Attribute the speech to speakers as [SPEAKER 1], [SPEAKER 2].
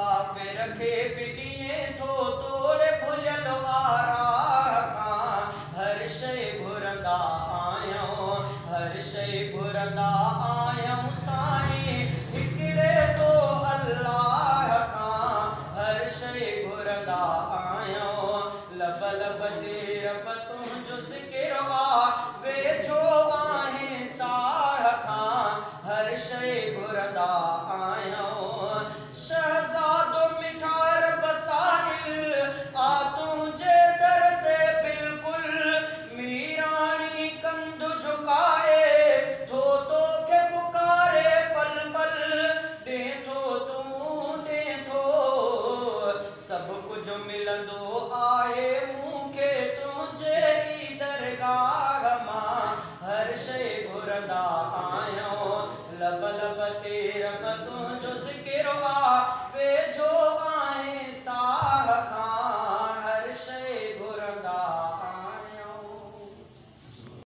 [SPEAKER 1] मुसाफिर खे पिॾिए थो तोरे भुलियल वारा खां हर शइ घुरंदा आहियूं, हर शइ घुरंदा आहियूं साईं हिकिड़े तो अल्लाह खां हर शइ घुरंदा आहियूं। लब लब ते रब तुंहिंजो ज़िक्र आहे वेझो आहे साह खां हर शइ घुरंदा आहियूं। शहज़ादो मिठार बसाइल आ तुंहिंजे दर ते बिल्कुलु मीराणी कंध झुकाए थो तोखे पुकारे पल पल ॾे थो तूं ॾे थो सभु कुझु मिलंदो आहे मूंखे तुंहिंजे ई दरगाह मां हर शइ घुरंदा आहियूं। लब